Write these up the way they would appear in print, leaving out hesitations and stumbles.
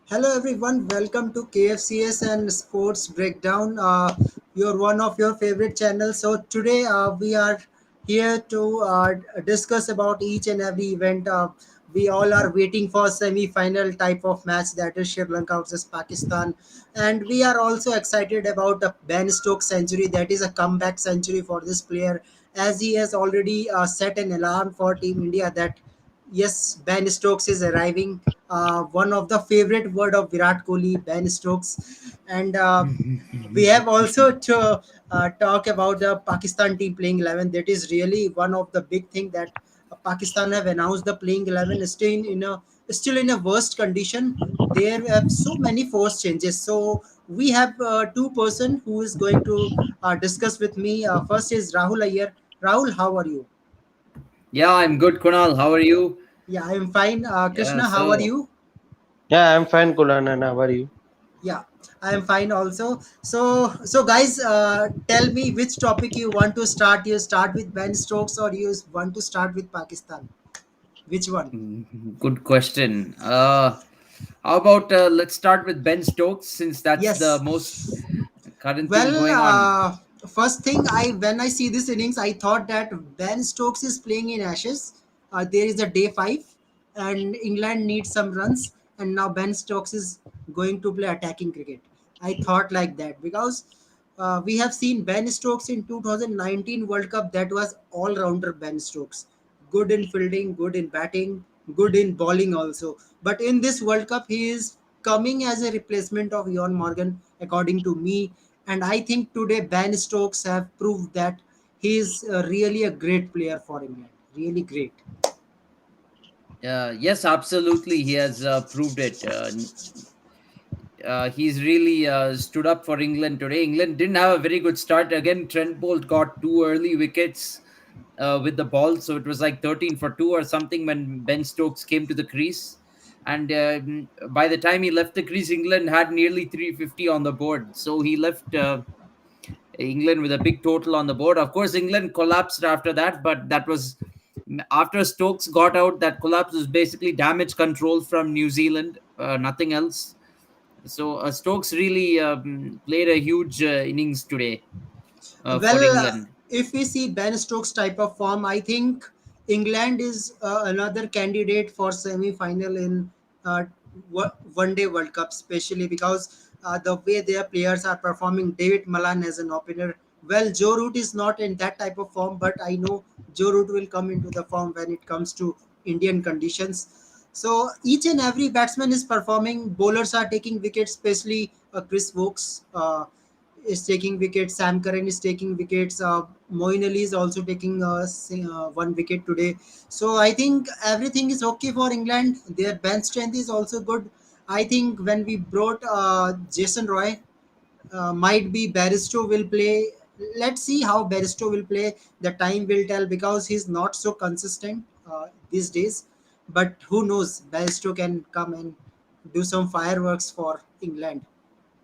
Hello everyone, welcome to kfcs and Sports Breakdown. You're one of your favorite channels. So today we are here to discuss about each and every event. We all are waiting for semi-final type of match, that is Sri Lanka versus Pakistan, and we are also excited about Ben Stokes century. That is a comeback century for this player, as he has already set an alarm for Team India that yes, Ben Stokes is arriving. One of the favorite word of Virat Kohli, Ben Stokes, and we have also to talk about the Pakistan team playing 11. That is really one of the big thing that Pakistan have announced the playing 11 still in a worst condition. There have so many force changes. So we have two-person who is going to discuss with me. First is Rahul Ayer. Rahul, how are you? Yeah, I'm good, Kunal. How are you? Yeah, I'm fine. Yeah, Krishna, how are so you? Yeah, I'm fine, Kulan, and how are you? Yeah, I'm fine also. So guys, tell me which topic you want to start. You start with Ben Stokes or you want to start with Pakistan? Which one? good question. How about let's start with Ben Stokes since that's the Yes. most current thing Well, going on. first thing I when I see this innings, I thought that Ben Stokes is playing in Ashes. There is a day five, and England needs some runs, and now Ben Stokes is going to play attacking cricket. I thought like that because we have seen Ben Stokes in 2019 World Cup. That was all rounder Ben Stokes, good in fielding, good in batting, good in bowling also. But in this World Cup, he is coming as a replacement of Ian Morgan, according to me. And I think today Ben Stokes have proved that he is really a great player for England. Really great. Yes, absolutely. He has proved it. He's really stood up for England today. England didn't have a very good start. Again, Trent Bolt got two early wickets with the ball. So it was like 13 for 2 or something when Ben Stokes came to the crease. And by the time he left the crease, England had nearly 350 on the board. So he left England with a big total on the board. Of course, England collapsed after that, but that was after Stokes got out. That collapse was basically damage control from New Zealand, nothing else. So Stokes really played a huge innings today for Well, England. if we see Ben Stokes type of form, I think England is another candidate for semi-final in one day World Cup, especially because the way their players are performing. David Malan as an opener. Well, Joe Root is not in that type of form, but I know Joe Root will come into the form when it comes to Indian conditions. So each and every batsman is performing. Bowlers are taking wickets, especially Chris Wokes. Is taking wickets. Sam Curran is taking wickets. Moeen Ali is also taking one wicket today. So I think everything is okay for England. Their bench strength is also good. I think when we brought Jason Roy, might be Barristo will play. Let's see how Barristo will play. The time will tell because he's not so consistent these days. But who knows? Barristo can come and do some fireworks for England.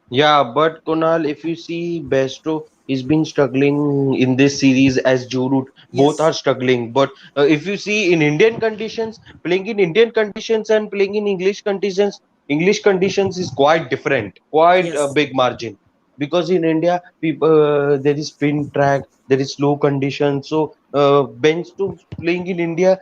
Yeah, but Kunal, if you see Besto, he's been struggling in this series as Joe Root. Both Yes. are struggling. But if you see in Indian conditions, playing in Indian conditions and playing in English conditions is quite different, quite a Yes. big margin. Because in India, people there is spin track, there is slow conditions. So Ben Stokes playing in India,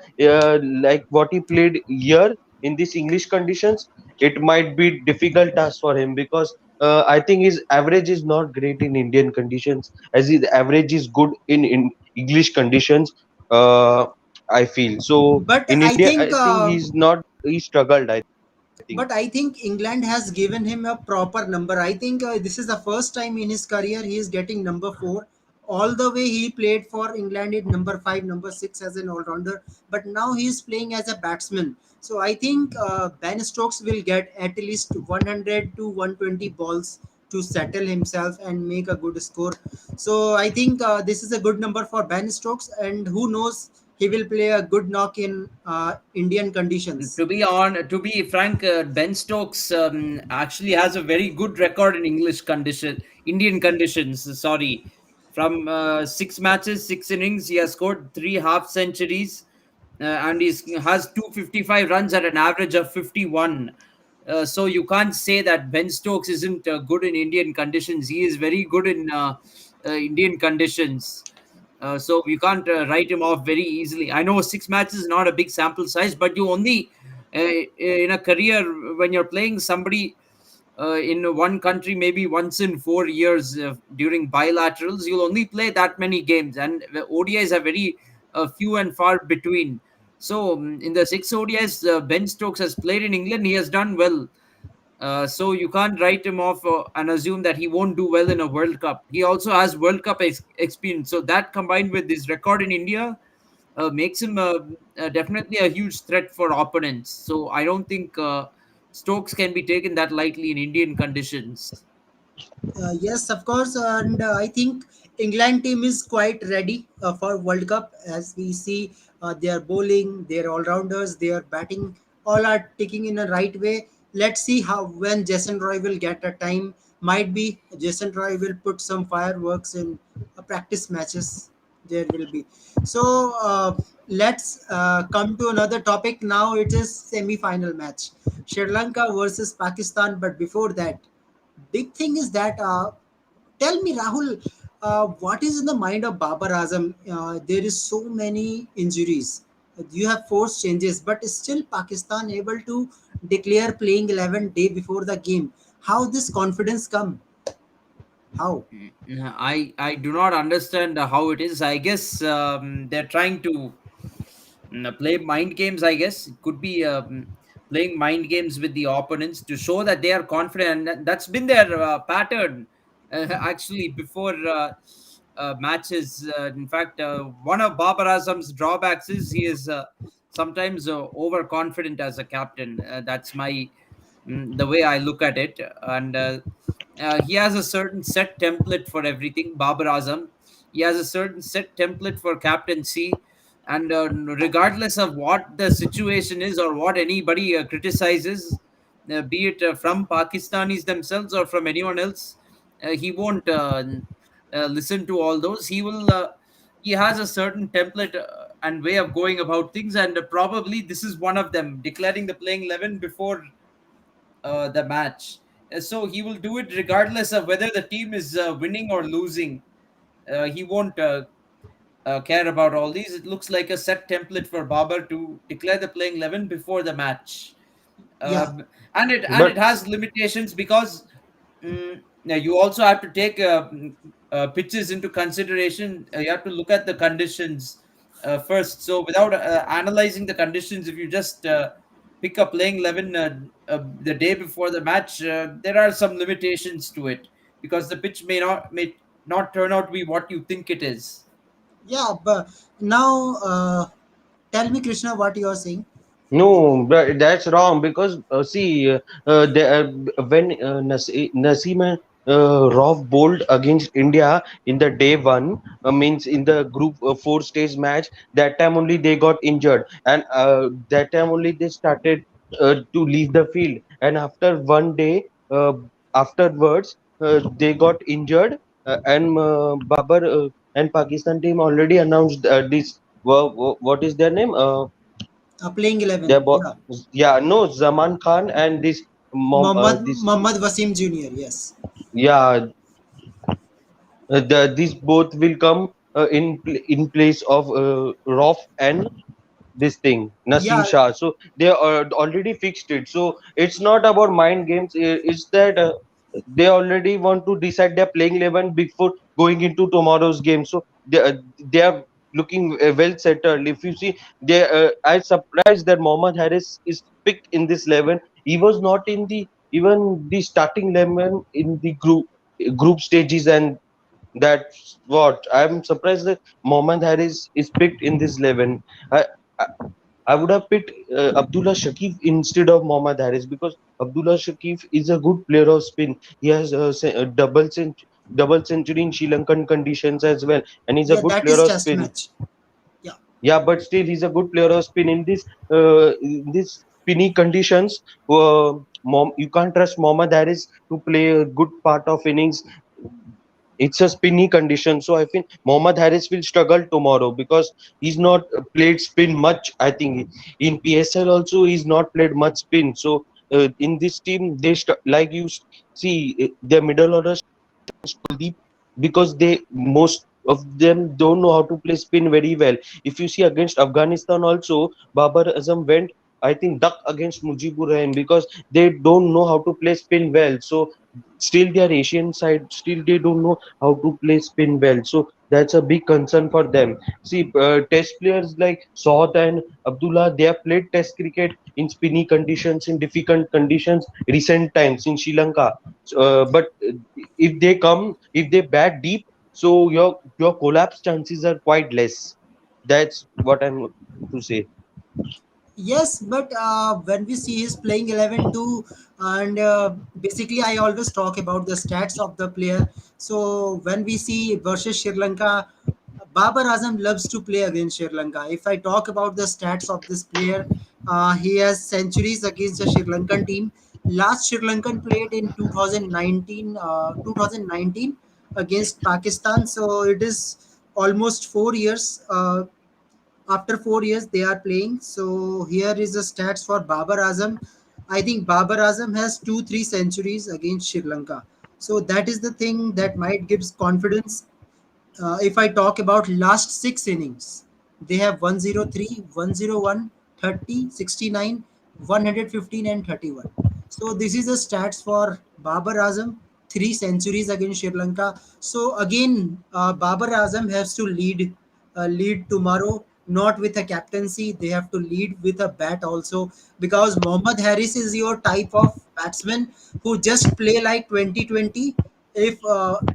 like what he played here in these English conditions, it might be difficult task for him because I think his average is not great in Indian conditions, as his average is good in English conditions. Uh, I feel so. But In I India, think I think he struggled. I think. But I think England has given him a proper number. I think this is the first time in his career he is getting number four. All the way he played for England in number five, number six as an all rounder, but now he is playing as a batsman. So I think Ben Stokes will get at least 100 to 120 balls to settle himself and make a good score. So I think this is a good number for Ben Stokes, and who knows, he will play a good knock in Indian conditions. To be frank, Ben Stokes actually has a very good record in Indian conditions. Sorry, from 6 matches, 6 innings, he has scored 3 half centuries, and he has 255 runs at an average of 51. So you can't say that Ben Stokes isn't good in Indian conditions. He is very good in Indian conditions. So you can't write him off very easily. I know 6 matches is not a big sample size, but you only in a career when you're playing somebody in one country maybe once in 4 years during bilaterals, you'll only play that many games, and the ODIs are very few and far between. So in the 6 ODIs Ben Stokes has played in England, he has done well. So you can't write him off and assume that he won't do well in a World Cup. He also has World Cup experience. So that combined with his record in India makes him definitely a huge threat for opponents. So I don't think Stokes can be taken that lightly in Indian conditions. Yes, of course, and I think England team is quite ready for World Cup. As we see, they are bowling, they are all rounders, they are batting, all are taking in a right way. Let's see how when Jason Roy will get a time. Might be Jason Roy will put some fireworks in practice matches. There will be. So let's come to another topic now. It is semi-final match, Sri Lanka versus Pakistan. But before that, big thing is that tell me, Rahul, what is in the mind of Babar Azam? There is so many injuries. You have forced changes, but still Pakistan able to declare playing 11 day before the game. How this confidence come? How? I do not understand how it is. I guess they're trying to play mind games. I guess it could be playing mind games with the opponents to show that they are confident. And that's been their pattern actually before matches. In fact, one of Babar Azam's drawbacks is he is sometimes overconfident as a captain. That's the way I look at it. And he has a certain set template for everything. Babar Azam, he has a certain set template for captaincy, and regardless of what the situation is or what anybody criticizes, be it from Pakistanis themselves or from anyone else, he won't listen to all those. He has a certain template and way of going about things, and probably this is one of them, declaring the playing 11 before the match. So he will do it regardless of whether the team is winning or losing. He won't care about all these. It looks like a set template for Babar to declare the playing 11 before the match. Yeah, And it But has limitations because now you also have to take pitches into consideration. You have to look at the conditions first. So without analyzing the conditions, if you just pick up playing 11 the day before the match, there are some limitations to it because the pitch may not turn out to be what you think it is. yeah. But now, tell me, Krishna, what you are saying. no, but that's wrong because see, when Naseem and Rauf bowled against India in the day one, means in the group four stage match, that time only they got injured, and that time only they started to leave the field, and after one day, afterwards, they got injured, and Babar and Pakistan team already announced this. What is their name? Playing They 11. bought, Yeah, yeah, no, Zaman Khan and this this Mohammad Wasim Jr. Yes. yeah, these both will come in place of Rof and this thing Naseem Yeah, Shah. So they already fixed it. So it's not about mind games. It's that they already want to decide their playing 11 before going into tomorrow's game. So they are looking well settled. If you see, they I'm surprised that Mohammad Harris is picked in this 11. He was not in the even the starting 11 in the group stages, and that's what I'm surprised that Mohammad Harris is picked in this 11. I, I I would have picked Abdullah Shakif instead of Mohammad Harris because Abdullah Shakif is a good player of spin. He has a double century in Sri Lankan conditions as well, and he's a yeah, good that player is of test spin. match. Yeah, Yeah, but still he's a good player of spin in this spinny conditions. You can't trust Mohammad Harris to play a good part of innings. It's a spinny condition, so I think Mohammad Harris will struggle tomorrow because he's not played spin much. I think in PSL also he's not played much spin. So in this team, like see their middle order Kuldeep, because they most of them don't know how to play spin very well. If you see against Afghanistan also, Babar Azam went, I think, duck against Mujibur Rahim because they don't know how to play spin well. So still their Asian side, still they don't know how to play spin well. So that's a big concern for them. See, test players like Saud and Abdullah, they have played test cricket in spinny conditions, in difficult conditions recent times in Sri Lanka. But if they come, if they bat deep, so your collapse chances are quite less. That's what I'm to say. Yes, but when we see his playing 11 too, and basically I always talk about the stats of the player. So when we see versus Sri Lanka, Babar Azam loves to play against Sri Lanka. If I talk about the stats of this player, he has centuries against the Sri Lankan team. Last Sri Lankan played in 2019 against Pakistan. So it is almost 4 years. After 4 years they are playing. So here is the stats for Babar Azam. I think Babar Azam has 2-3 centuries against Sri Lanka. So that is the thing that might gives confidence. If I talk about last 6 innings, they have 103, 101, 30, 69, 115, and 31. So this is the stats for Babar Azam, 3 centuries against Sri Lanka. So again, Babar Azam has to lead tomorrow, not with a captaincy. They have to lead with a bat also, because Mohammad Harris is your type of batsman who just play like 2020. If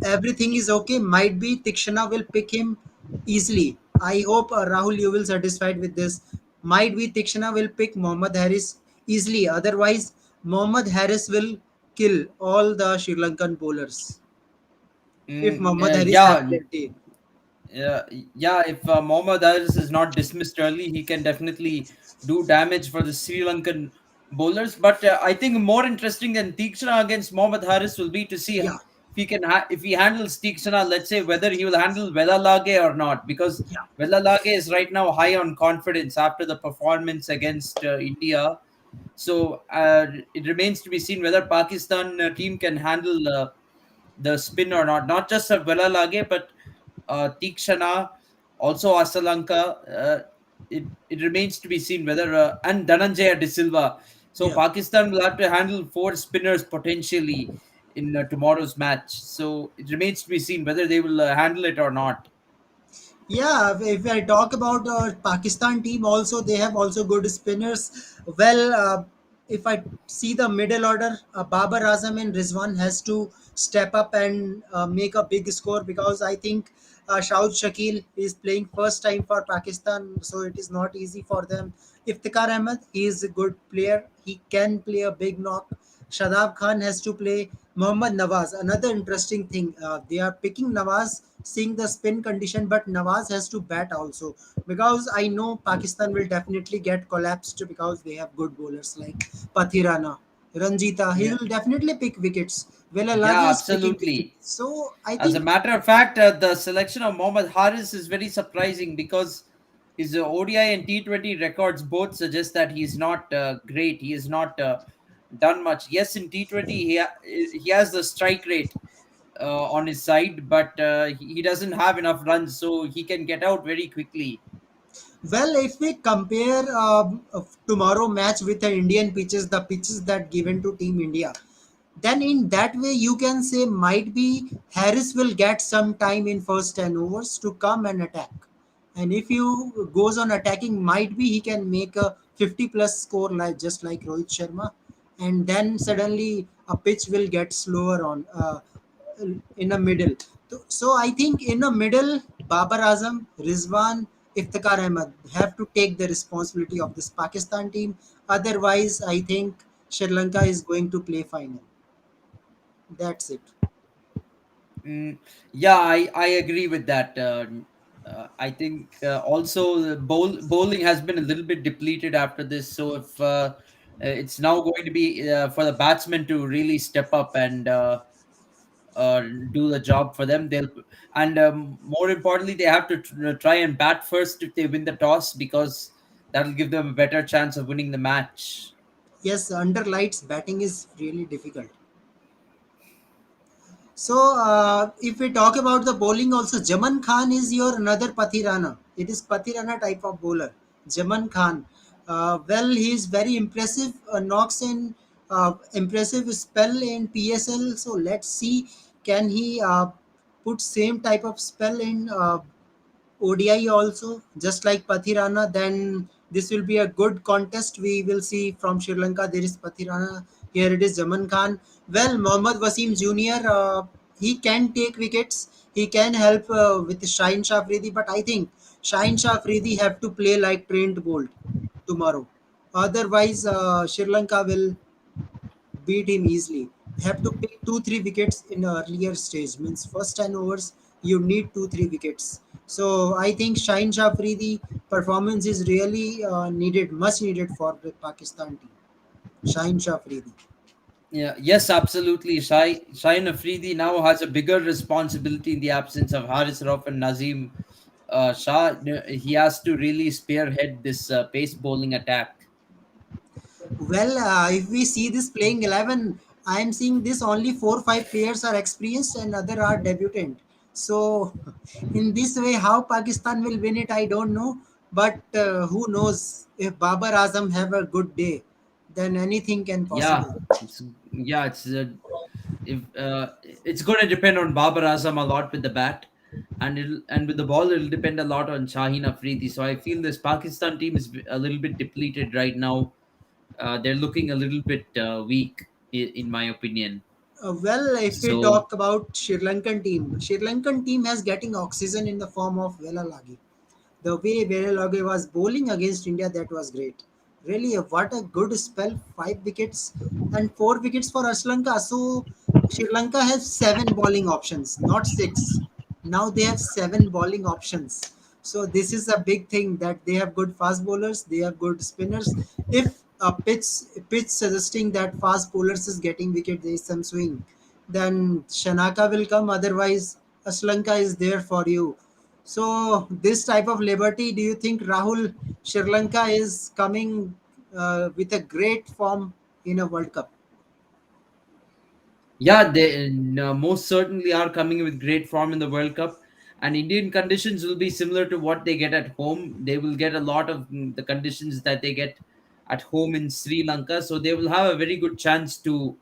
everything is okay, might be Tikshana will pick him easily. I hope Rahul, you will satisfied with this. Might be Tikshana will pick Mohammad Harris easily. Otherwise, Mohammad Harris will kill all the Sri Lankan bowlers if Mohammad Harris have Yeah, plenty. yeah, yeah. If Mohammad Haris is not dismissed early, he can definitely do damage for the Sri Lankan bowlers. But I think more interesting than Tikshana against Mohammad Haris will be to see Yeah, if he can if he handles Tikshana. Let's say whether he will handle Velalage or not, because yeah. Velalage is right now high on confidence after the performance against India. So it remains to be seen whether Pakistan team can handle the spin or not. Not just Velalage, but Tikshana, also Asalanka. It remains to be seen whether and Dhananjaya De Silva. So Yeah. Pakistan will have to handle four spinners potentially in tomorrow's match. So it remains to be seen whether they will handle it or not. Yeah, if I talk about Pakistan team, also they have also good spinners. Well, if I see the middle order, Babar Azam and Rizwan has to step up and make a big score, because I think Shahid Shakil is playing first time for Pakistan, so it is not easy for them. Iftikhar Ahmed, he is a good player. He can play a big knock. Shadab Khan has to play. Mohammad Nawaz, another interesting thing. They are picking Nawaz, seeing the spin condition, but Nawaz has to bat also, because I know Pakistan will definitely get collapsed because they have good bowlers like Pathirana, Ranjita. He Yeah, will definitely pick wickets. Velalage yeah, is picking wickets. absolutely. So I As a think, matter of fact, the selection of Mohammad Haris is very surprising because his ODI and T20 records both suggest that he's not great. He has not done much. Yes, in T20 he has the strike rate on his side, but he doesn't have enough runs, so he can get out very quickly. well, if we compare tomorrow match with the Indian pitches, the pitches that given to Team India, then in that way you can say might be Harris will get some time in first 10 overs to come and attack. And if you goes on attacking, might be he can make a 50 plus score like just like Rohit Sharma. And then suddenly a pitch will get slower on in the middle. So I think in the middle, Babar Azam, Rizwan, Iftikhar Ahmed have to take the responsibility of this Pakistan team. Otherwise, I think Sri Lanka is going to play final. That's it. Mm, yeah, I agree with that. I think also the bowling has been a little bit depleted after this. So if it's now going to be for the batsmen to really step up and do the job for them, they'll and more importantly, they have to try and bat first if they win the toss because that'll give them a better chance of winning the match. Yes, under lights batting is really difficult. So, if we talk about the bowling, also Jaman Khan is your another Pathirana. It is Pathirana type of bowler. Jaman Khan. Well, he is very impressive. Knocks in impressive spell in PSL. So let's see, can he put same type of spell in ODI also, just like Pathirana, then this will be a good contest. We will see from Sri Lanka. There is Pathirana. Here it is Jaman Khan. Well, Mohammad Wasim Jr., he can take wickets. He can help with Shaheen Shah Afridi, but I think Shaheen Shah Afridi have to play like Trent Bolt tomorrow. Otherwise, Sri Lanka will beat him easily. You have to pick 2 3 wickets in the earlier stage. Means first 10 overs you need 2 3 wickets. So I think Shaheen Shah Afridi performance is really needed, much needed for the Pakistan team. Shaheen Shah Afridi. Yeah, yes, absolutely. Shine Afridi now has a bigger responsibility in the absence of Haris Rauf and Nazim Shah. He has to really spearhead this pace bowling attack. Well, if we see this playing 11, I am seeing this only 4 5 players are experienced and other are debutant. So, in this way, how Pakistan will win it, I don't know. But who knows? If Babar Azam have a good day, then anything can Yeah, possible. it's going to depend on Babar Azam a lot with the bat, and with the ball it'll depend a lot on Shaheen Afridi. So I feel this Pakistan team is a little bit depleted right now. They're looking a little bit weak, in my opinion. Well, if we So talk about Sri Lankan team has getting oxygen in the form of Velalagi. The way Velalagi was bowling against India, that was great. Really, what a good spell! 5 wickets and 4 wickets for Sri Lanka. So Sri Lanka has 7 bowling options, not 6. Now they have 7 bowling options. So this is a big thing that they have good fast bowlers, they have good spinners. If a pitch suggesting that fast bowlers is getting wicket, there is some swing, then Shanaka will come. Otherwise, Sri Lanka is there for you. So this type of liberty, do you think Rahul, Sri Lanka is coming with a great form in a World Cup? yeah, they most certainly are coming with great form in the World Cup, and Indian conditions will be similar to what they get at home. They will get a lot of the conditions that they get at home in Sri Lanka, so they will have a very good chance to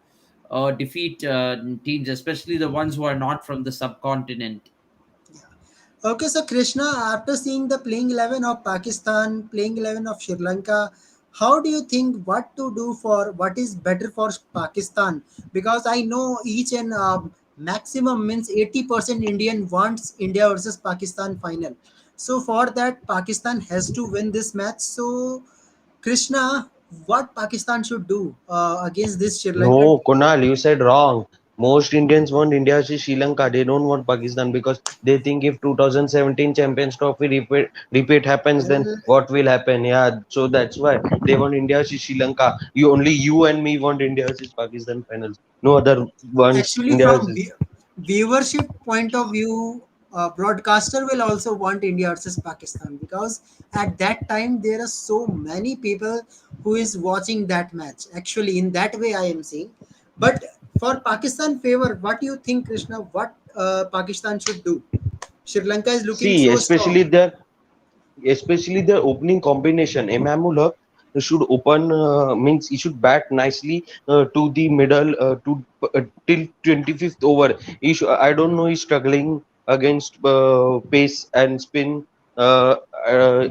defeat teams, especially the ones who are not from the subcontinent. Okay, so Krishna, after seeing the playing 11 of Pakistan, playing 11 of Sri Lanka, how do you think what to do for what is better for Pakistan? Because I know each and maximum means 80% Indian wants India versus Pakistan final. So for that, Pakistan has to win this match. So Krishna, what Pakistan should do against this Sri Lankan No, team? Kunal, you said wrong. Most Indians want India to Sri Lanka. They don't want Pakistan because they think if 2017 Champions Trophy repeat happens, then Well, what will happen? Yeah, so that's why they want India to Sri Lanka. You and me want India to Pakistan finals. No other wants actually, India from versus. viewership point of view, broadcaster will also want India versus Pakistan because at that time there are so many people who is watching that match. Actually, in that way, I am saying. But for Pakistan favor, what do you think, Krishna? What Pakistan should do? Sri Lanka is looking See, so strong. especially the opening combination. Emamul should open means he should bat nicely to the middle to till 25th over. I don't know, he's struggling against pace and spin. Uh, uh,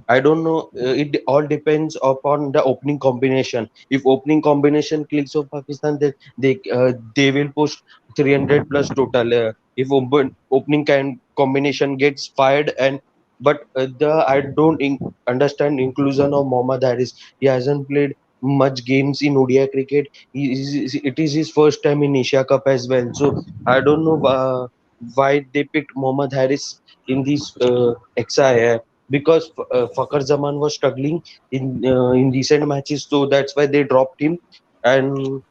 I don't know. It all depends upon the opening combination. If opening combination clicks of Pakistan, then they will push 300 plus total. If opening combination gets fired, and but the I don't understand inclusion of Mohammad Haris. He hasn't played much games in ODI cricket. It is his first time in Asia Cup as well. So I don't know why they picked Mohammad Haris in this XI, because Fakar Zaman was struggling in recent matches, so that's why they dropped him. And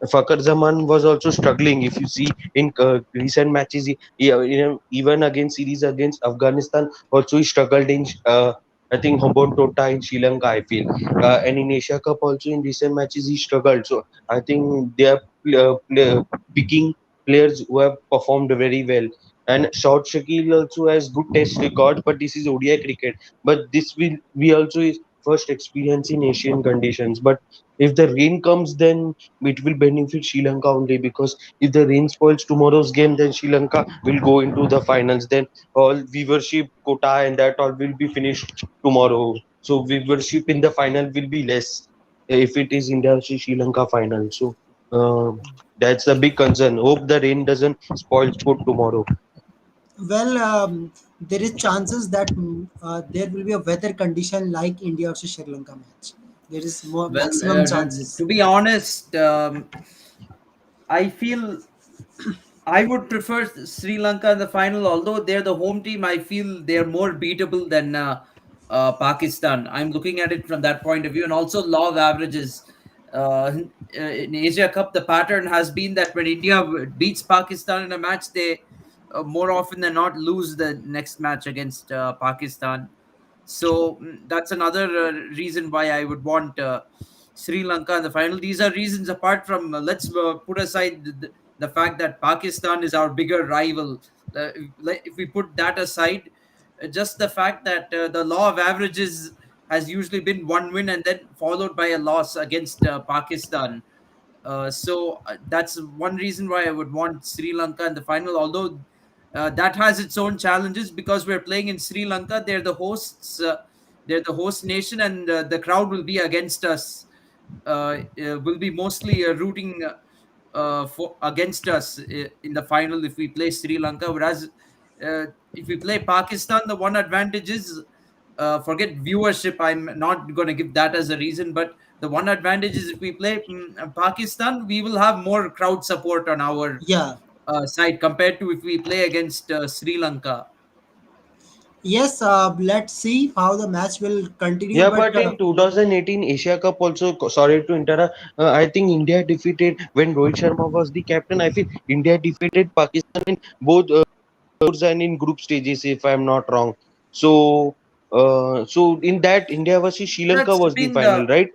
Fakar Zaman was also struggling. If you see in recent matches, even against series against Afghanistan, also he struggled in. I think Hobon Tota in Sri Lanka, I feel. And in Asia Cup also in recent matches he struggled. So I think they are picking players who have performed very well. And Short Shakil also has good test record, but this is ODI cricket. But this will be also his first experience in Asian conditions. But if the rain comes, then it will benefit Sri Lanka only, because if the rain spoils tomorrow's game, then Sri Lanka will go into the finals. Then all viewership quota and that all will be finished tomorrow. So viewership in the final will be less if it is India versus Sri Lanka final. So that's a big concern. Hope the rain doesn't spoil sport tomorrow. Well, there is chances that there will be a weather condition like India versus Sri Lanka match. There is more Well, maximum chances. to be honest, I feel I would prefer Sri Lanka in the final, although they're the home team. I feel they're more beatable than Pakistan. I'm looking at it from that point of view, and also law of averages. In Asia Cup, the pattern has been that when India beats Pakistan in a match, they more often than not lose the next match against Pakistan. So that's another reason why I would want Sri Lanka in the final. These are reasons apart from let's put aside the fact that Pakistan is our bigger rival. If we put that aside, just the fact that the law of averages has usually been one win and then followed by a loss against Pakistan. So that's one reason why I would want Sri Lanka in the final. Although that has its own challenges because we're playing in Sri Lanka. They're the hosts. They're the host nation, and the crowd will be against us. Will be mostly rooting for against us in the final if we play Sri Lanka. Whereas if we play Pakistan, the one advantage is forget viewership. I'm not going to give that as a reason, but the one advantage is if we play Pakistan, we will have more crowd support on our Yeah. side compared to if we play against Sri Lanka. Yes. Let's see how the match will continue. Yeah, But but in 2018 Asia Cup also, sorry to interrupt, I think India defeated when Rohit Sharma was the captain. I feel India defeated Pakistan in both rounds and in group stages, if I'm not wrong. So, so in that India versus Sri Lanka That's was the been the final, right?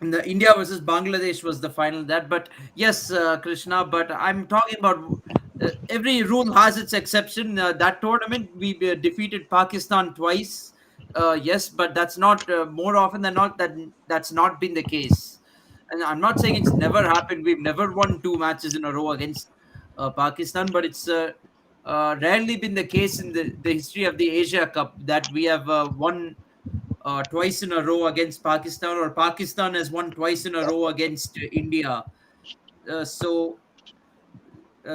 India versus Bangladesh was the final that. But yes, Krishna. But I'm talking about every rule has its exception. That tournament we defeated Pakistan twice. Yes, but that's not more often than not that that's not been the case. And I'm not saying it's never happened. We've never won two matches in a row against Pakistan, but it's rarely been the case in the history of the Asia Cup that we have won twice in a row against Pakistan, or Pakistan has won twice in a row against India. So,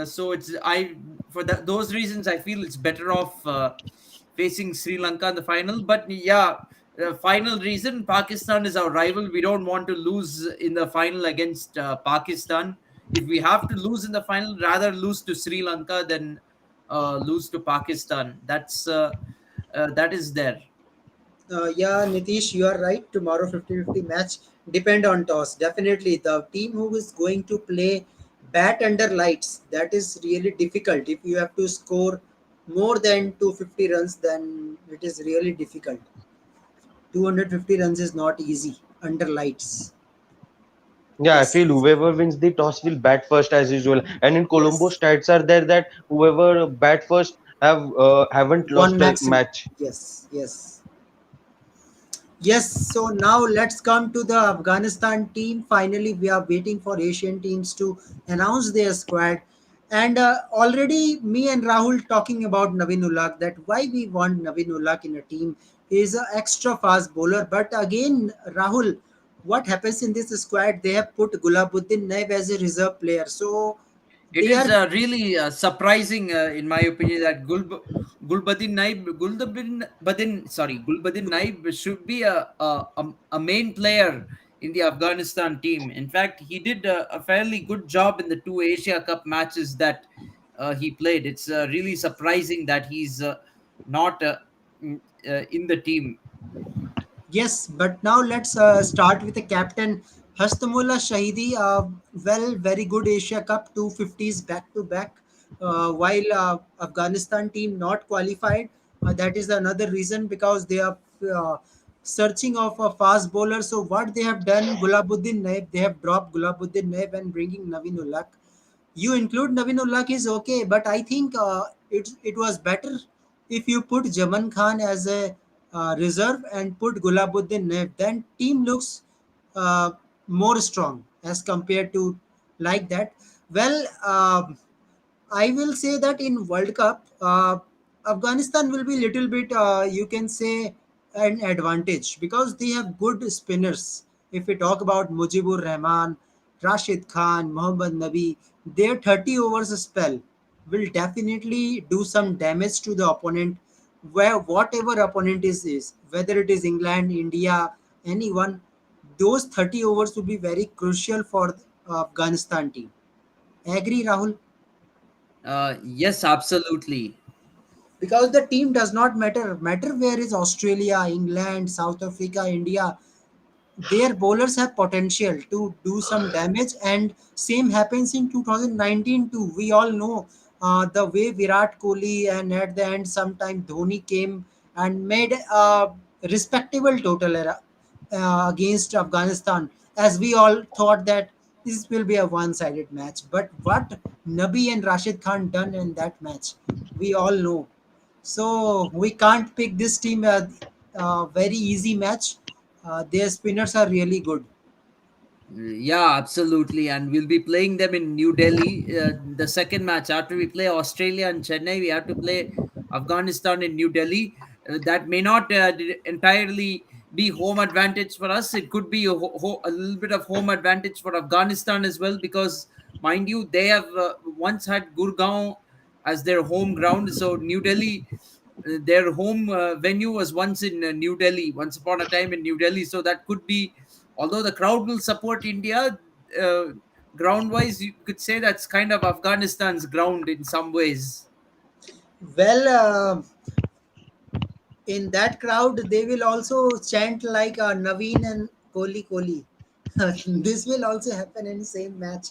so it's I for those reasons I feel it's better off facing Sri Lanka in the final. But yeah, final reason Pakistan is our rival. We don't want to lose in the final against Pakistan. If we have to lose in the final, rather lose to Sri Lanka than lose to Pakistan. That is there. yeah, Nitish, you are right. Tomorrow 50-50 match depend on toss. Definitely, the team who is going to play bat under lights, that is really difficult. If you have to score more than 250 runs, then it is really difficult. 250 runs is not easy under lights. Yeah, I feel Yes, whoever wins the toss will bat first as usual. And in Colombo, yes. stats are there that whoever bat first haven't One lost a maximum. match. Yes, yes. Yes, so now let's come to the Afghanistan team. Finally, we are waiting for Asian teams to announce their squad. And already, me and Rahul talking about Naveen that why we want Naveen in a team. Is an extra fast bowler. But again, Rahul, what happens in this squad? They have put Gulabuddin Naib as a reserve player. So It they is are really surprising, in my opinion, that Gulbadin Naib should be a main player in the Afghanistan team. In fact, he did a fairly good job in the two Asia Cup matches that he played. It's really surprising that he's not in the team. Yes, but now let's start with the captain Hastamullah Shahidi. Well, very good Asia Cup 250s back to back. While Afghanistan team not qualified, That is another reason because they are searching of a fast bowler. So what they have done, Gulabuddin Naib, they have dropped Gulabuddin Naib and bringing Naveen. You include Naveen Ullah is okay, but I think it was better if you put Jaman Khan as a reserve and put Gulabuddin Naib. Then team looks uh, more strong as compared to like that. Well, I will say that in World Cup, Afghanistan will be little bit, you can say, an advantage because they have good spinners. If we talk about Mujibur Rahman, Rashid Khan, Mohammad Nabi, their 30 overs spell will definitely do some damage to the opponent, where whatever opponent is whether it is England, India, anyone, those 30 overs will be very crucial for the Afghanistan team. Agree, Rahul? Yes, absolutely. Because the team does not matter where is Australia, England, South Africa, India, their bowlers have potential to do some damage. And same happens in 2019 too. We all know the way Virat Kohli and at the end sometime Dhoni came and made a respectable total against Afghanistan, as we all thought that this will be a one-sided match. But what Nabi and Rashid Khan done in that match, we all know. So we can't pick this team a very easy match. Their spinners are really good. Yeah, absolutely. And we'll be playing them in New Delhi. The second match after we play Australia and Chennai, we have to play Afghanistan in New Delhi. That may not entirely be home advantage for us. It could be a little bit of home advantage for Afghanistan as well, because, mind you, they have once had Gurgaon as their home ground. So New Delhi, their home venue was once in New Delhi, once upon a time in New Delhi. So that could be, although the crowd will support India, uh, ground wise, you could say that's kind of Afghanistan's ground in some ways. Well, in that crowd, they will also chant like Naveen and Kohli Kohli. This will also happen in same match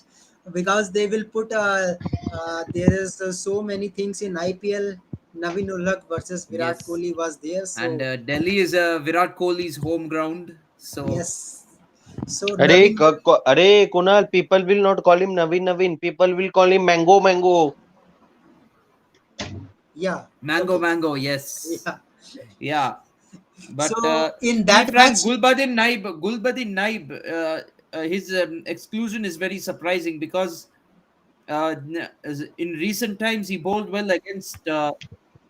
because they will put. There is so many things in IPL. Naveen Ulhaq versus Virat Yes. Kohli was there. And So Delhi is Virat Kohli's home ground. So yes, so Arey, Naveen. Arey, Kunal, people will not call him Naveen Naveen. People will call him Mango Mango. Yeah. Mango Okay. Mango, yes. Yeah. Yeah. But So in to be that frank, match, Gulbadin Naib, his exclusion is very surprising because in recent times he bowled well against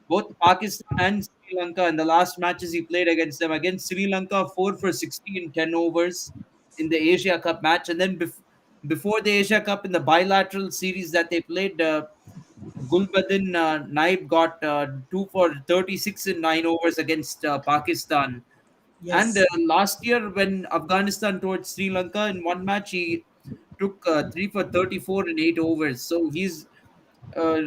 both Pakistan and Sri Lanka in the last matches he played against them. Against Sri Lanka, 4 for 60 in 10 overs in the Asia Cup match. And then before the Asia Cup, in the bilateral series that they played, Gulbadin Naib got 2 for 36 in 9 overs against Pakistan. And yes. last year, when Afghanistan toured Sri Lanka in one match, he took 3 for 34 in 8 overs. So he's uh,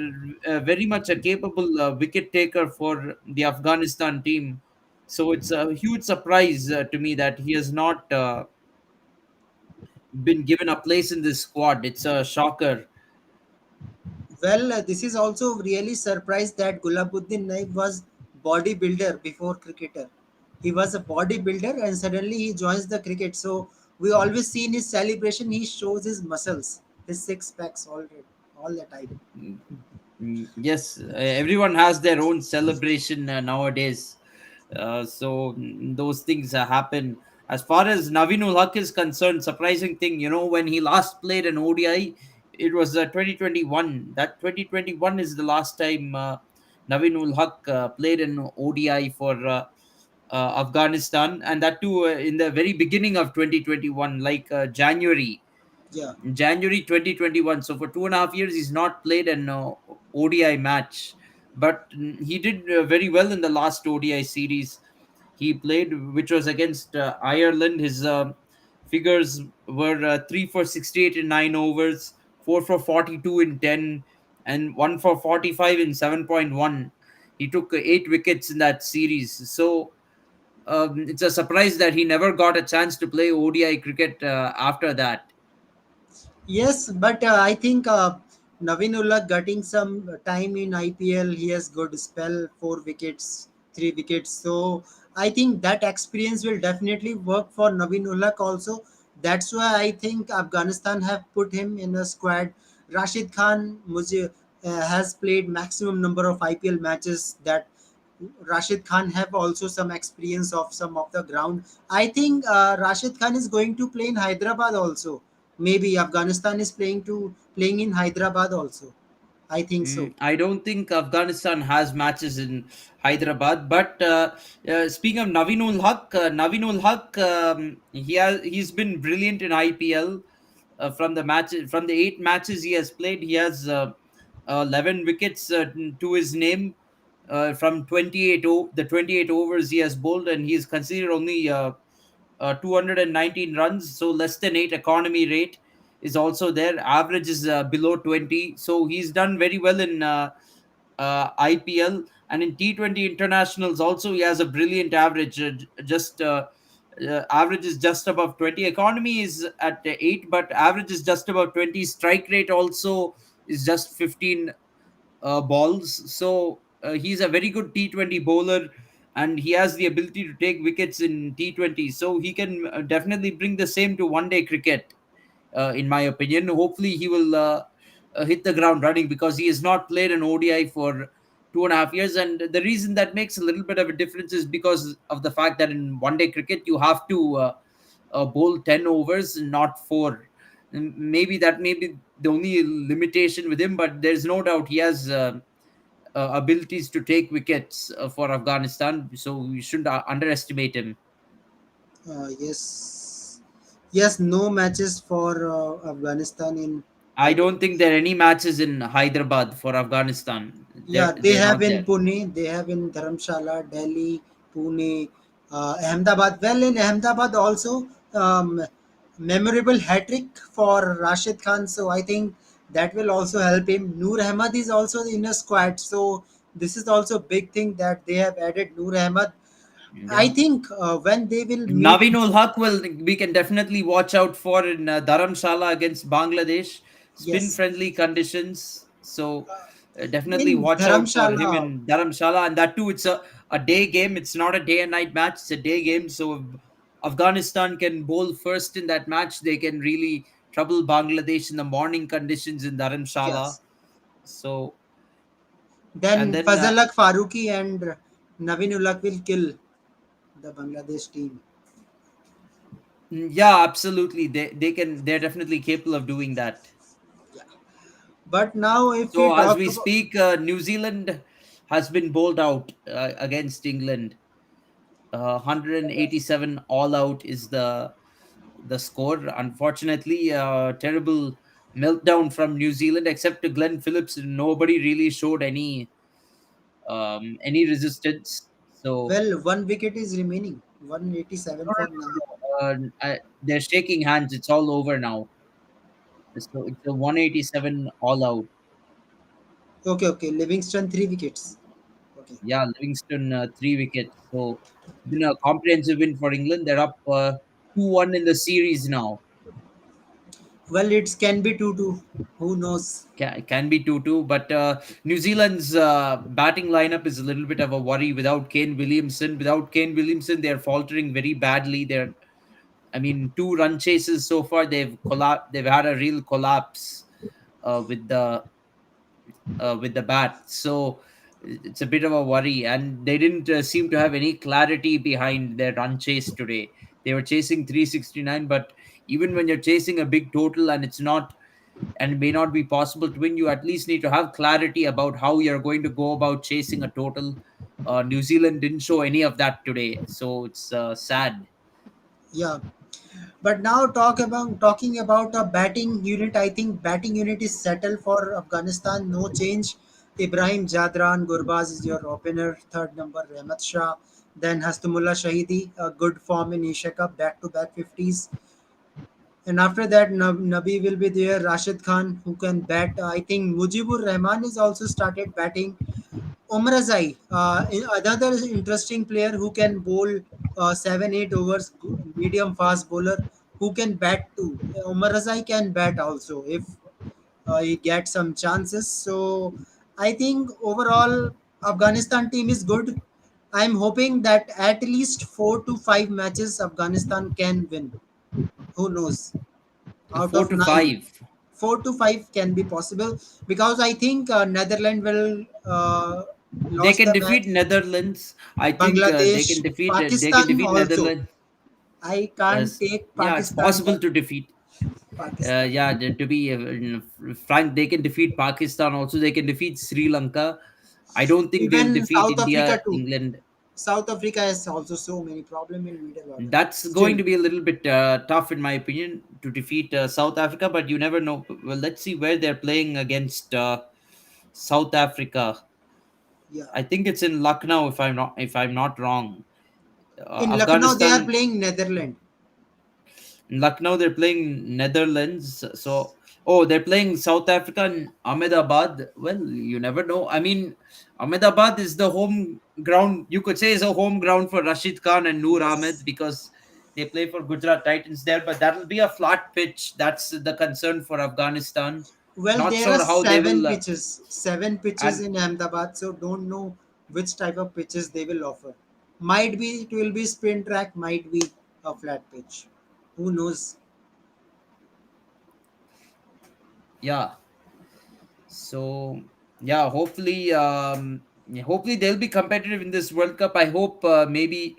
very much a capable wicket taker for the Afghanistan team. So it's a huge surprise to me that he has not been given a place in this squad. It's a shocker. Well, this is also really surprised that Gulabuddin Naik was bodybuilder before cricketer. He was a bodybuilder and suddenly he joins the cricket. So we always see in his celebration he shows his muscles, his six packs all the time. Yes, everyone has their own celebration nowadays. Those things happen. As far as Navinul Haq is concerned, surprising thing, when he last played an ODI, it was 2021. That 2021 is the last time Navinul Haq played an ODI for Afghanistan, and that too in the very beginning of 2021, like Yeah. January 2021. So for 2.5 years, he's not played an ODI match, but he did very well in the last ODI series he played, which was against Ireland. His figures were 3 for 68 in 9 overs, 4 for 42 in 10, and 1 for 45 in 7.1. He took 8 wickets in that series. So it's a surprise that he never got a chance to play ODI cricket after that. Yes, but I think Navinullah getting some time in IPL. He has good spell, 4 wickets, 3 wickets. So I think that experience will definitely work for Navinullah also. That's why I think Afghanistan have put him in a squad. Rashid Khan has played maximum number of IPL matches. That Rashid Khan have also some experience of some of the ground. I think Rashid Khan is going to play in Hyderabad also. Maybe Afghanistan is playing in Hyderabad also. I think so. I don't think Afghanistan has matches in Hyderabad. But speaking of Naveen ul Haq, he's been brilliant in IPL. From the 8 matches he has played, he has 11 wickets to his name. From the 28 overs he has bowled, and he's conceded only 219 runs, so less than 8 economy rate is also there. Average is below 20, so he's done very well in IPL. And in T20 internationals also he has a brilliant average. Just Average is just above 20. Economy is at 8, but average is just about 20. Strike rate also is just 15 balls. So he's a very good T20 bowler, and he has the ability to take wickets in T20. So he can definitely bring the same to one day cricket, in my opinion. Hopefully, he will hit the ground running, because he has not played an ODI for 2.5 years. And the reason that makes a little bit of a difference is because of the fact that in one day cricket, you have to bowl 10 overs, not four. Maybe that may be the only limitation with him, but there's no doubt he has abilities to take wickets for Afghanistan. So we shouldn't underestimate him. Yes, yes. No matches for Afghanistan in. I I think. don't think there are any matches in Hyderabad for Afghanistan. Yeah, they They're have not in there. Pune, they have in Dharamshala, Delhi, Pune, Ahmedabad. Well, in Ahmedabad also, memorable hat trick for Rashid Khan. So I think that will also help him. Noor Ahmad is also in a squad. So this is also big thing that they have added Noor Ahmad. I Yeah. think when they will meet Naveen in. ul Haq will we can definitely watch out for in Dharamshala against Bangladesh. Spin Yes, friendly conditions. So definitely in watch out for him Dharamshala. in Dharamshala. And that too, it's a day game. It's not a day and night match. It's a day game. So if Afghanistan can bowl first in that match, they can really trouble Bangladesh in the morning conditions in Dharamshala. Yes. So and Then then Fazalak Faruqi and Navinullah will kill the Bangladesh team. yeah, absolutely. They're definitely capable of doing that. Yeah. But now, if we So as talk we about. speak, New Zealand has been bowled out against England. 187 all out is the score. Unfortunately, terrible meltdown from New Zealand. Except to Glenn Phillips, nobody really showed any resistance. So Well, 1 wicket is remaining. no, 187 no, for now. they're shaking hands. It's all over now. So it's a 187 all out. Okay, okay. Livingston 3 wickets. Okay. Yeah, Livingston 3 wickets. So it's been a comprehensive win for England. They're up 2-1 in the series now. Well, it can be 2-2. Who knows? Can be 2-2, but New Zealand's batting lineup is a little bit of a worry without Kane Williamson. Without Kane Williamson, they're faltering very badly. I mean, 2 run chases so far. They've had a real collapse uh, with the with the bat. So it's a bit of a worry, and they didn't seem to have any clarity behind their run chase today. They were chasing 369, but even when you're chasing a big total and it's not and it may not be possible to win, you at least need to have clarity about how you're going to go about chasing a total. New Zealand didn't show any of that today, so it's sad. Yeah. But now talking about a batting unit. I think batting unit is settled for Afghanistan. No change. Ibrahim Jadran Gurbaz is your opener. Third number Rahmat Shah. Then Hastumullah Shahidi, a good form in Asia Cup, back-to-back 50s. And after that, Nabi will be there. Rashid Khan, who can bat. I think Mujibur Rahman is also started batting. Omar Azai, another interesting player who can bowl 7-8 overs, medium fast bowler who can bat too. Omar Azai can bat also. If he gets some chances. So I think overall Afghanistan team is good. I'm hoping that at least 4 to 5 matches Afghanistan can win. Who knows? Out Four of to nine, five. 4 to 5 can be possible because I think Netherlands will They lost can the match. defeat Netherlands. I think Bangladesh, they can Pakistan defeat also. Netherlands. I can't take Yeah, it's Pakistan, possible but to defeat. Pakistan. Yeah, to be frank, they can defeat Pakistan. Also, they can defeat Sri Lanka. I don't think they'll Even defeat South Africa India, too. England. South Africa has also so many problem in middle order. That's going Still, to be a little bit tough, in my opinion, to defeat South Africa. But you never know. Well, let's see where they're playing against South Africa. yeah. I think it's in Lucknow, if I'm not wrong. In Lucknow, they are Afghanistan. playing Netherlands. In Lucknow, they're playing Netherlands. So, oh, they're playing South Africa and Ahmedabad. Well, you never know. I mean, Ahmedabad is the home ground. You could say is a home ground for Rashid Khan and Noor Ahmed, Yes. because they play for Gujarat Titans there. But that'll be a flat pitch. That's the concern for Afghanistan. Well, Not there are sure how they seven will. pitches, seven pitches And in Ahmedabad, so don't know which type of pitches they will offer. Might be it will be spin track, might be a flat pitch. Who knows? yeah, So yeah, hopefully they'll be competitive in this World Cup. I hope maybe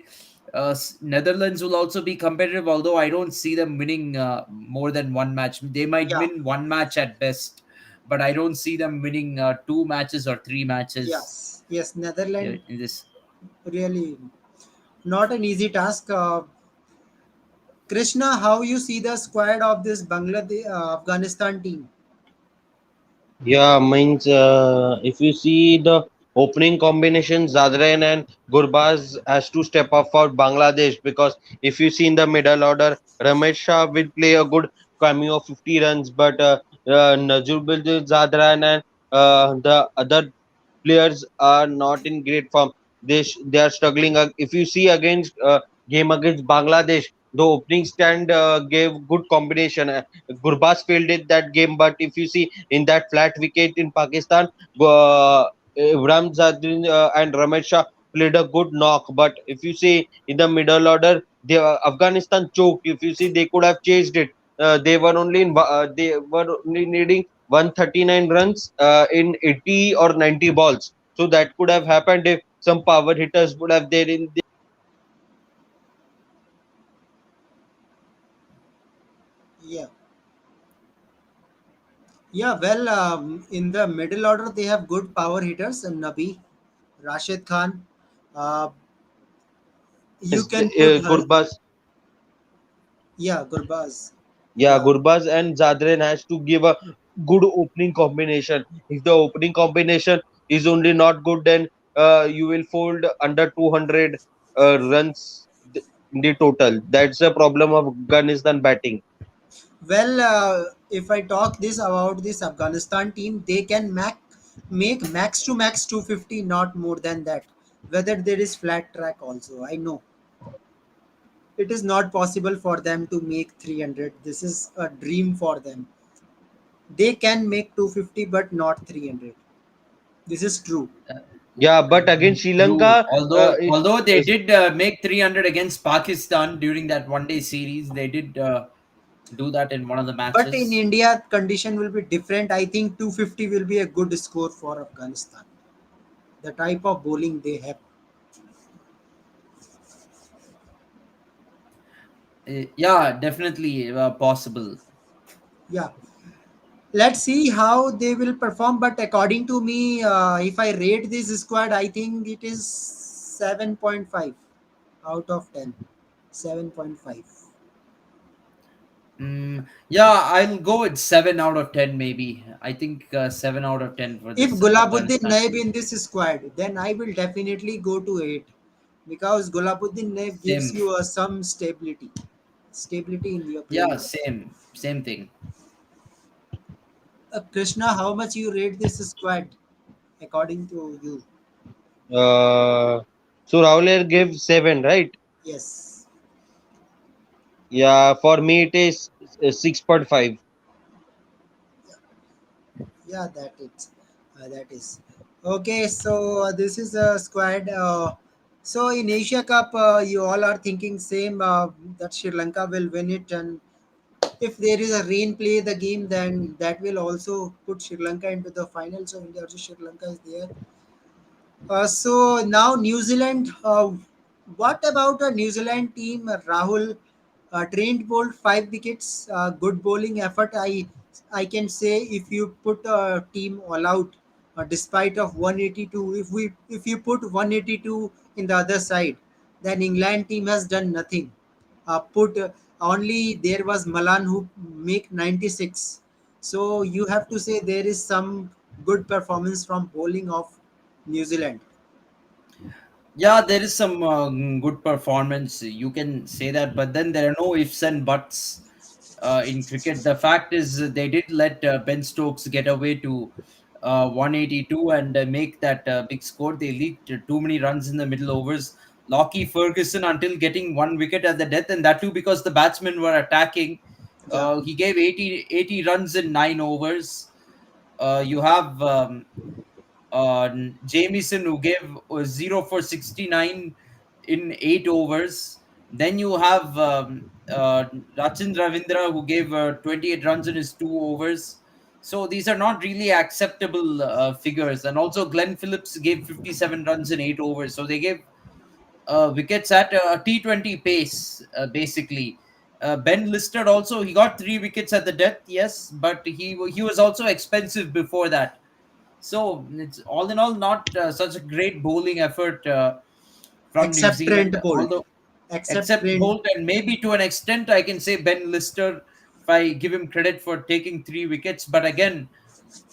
Netherlands will also be competitive. Although I don't see them winning more than one match. They might Yeah. win one match at best, but I don't see them winning two matches or three matches Yes. Yes. Netherlands in this. really not an easy task. Krishna, how you see the squad of this Bangladesh Afghanistan team? Yeah, means if you see the opening combination, Zadran and Gurbaz has to step up for Bangladesh, because if you see in the middle order, Ramesh Shah will play a good cameo of 50 runs, but Najubil Zadran and the other players are not in great form. They are struggling. If you see against game against Bangladesh, the opening stand gave good combination. Gurbaz failed it that game, but if you see in that flat wicket in Pakistan, Ibrahim Zadrin and Ramesh Shah played a good knock. But if you see in the middle order, Afghanistan choked. If you see, they could have chased it. They were only needing 139 runs in 80 or 90 balls. So that could have happened if some power hitters would have there in. Yeah. Yeah, well, in the middle order, they have good power hitters and Nabi, Rashid Khan. Uh, you can put her, Gurbaz. yeah, Gurbaz. Yeah, Yeah. Gurbaz and Zadran has to give a good opening combination. If the opening combination is only not good, then you will fold under 200 runs in the total. That's the problem of Afghanistan batting. Well, if I talk this about this Afghanistan team, they can make max to max 250, not more than that. Whether there is flat track also, I know it is not possible for them to make 300. This is a dream for them. They can make 250, but not 300. This is true. Yeah, but against Sri True. Lanka, Although they did make 300 against Pakistan during that one day series, they did do that in one of the But in matches. India, condition will be different. I think 250 will be a good score for Afghanistan. The type of bowling they have. Yeah, definitely possible. Yeah. Let's see how they will perform. But according to me, if I rate this squad, I think it is 7.5 out of 10. 7.5. Yeah, I'll go with 7 out of 10. Maybe I think 7 out of 10 for If this Gulabuddin Afghanistan Naib team. in this squad, then I will definitely go to 8 because Gulabuddin Naib gives Same. you some stability in your Yeah, playing. same thing. Krishna, how much you rate this squad according to you? uh, so Rahul gave 7, right? Yes. Yeah, for me it is 6.5. Yeah, that is okay. So this is a squad. So in Asia Cup, you all are thinking same that Sri Lanka will win it, and if there is a rain play the game, then that will also put Sri Lanka into the final. So India versus Sri Lanka is there. So now New Zealand. What about a New Zealand team? Rahul Trent bowled 5 wickets. Good bowling effort. I can say if you put a team all out, despite of 182, if you put 182 in the other side, then England team has done nothing. Put only there was Malan who make 96. So you have to say there is some good performance from bowling of New Zealand. Yeah, there is some good performance. You can say that, but then there are no ifs and buts in cricket. The fact is, they did let Ben Stokes get away to 182 and make that big score. They leaked too many runs in the middle overs. Lockie Ferguson until getting 1 wicket at the death, and that too because the batsmen were attacking. Yeah, He gave 80 runs in 9 overs. You have Jamieson who gave 0 for 69 in 8 overs. Then you have Rachin Ravindra who gave 28 runs in his 2 overs. So these are not really acceptable figures. And also Glenn Phillips gave 57 runs in 8 overs. So they gave wickets at a T20 pace, basically. Ben Lister also he got 3 wickets at the death, yes, but he was also expensive before that. So it's all in all not such a great bowling effort from New except Zealand, Trent Bolt. although Except except Trent. Bolt and maybe to an extent I can say Ben Lister if I give him credit for taking 3 wickets. But again,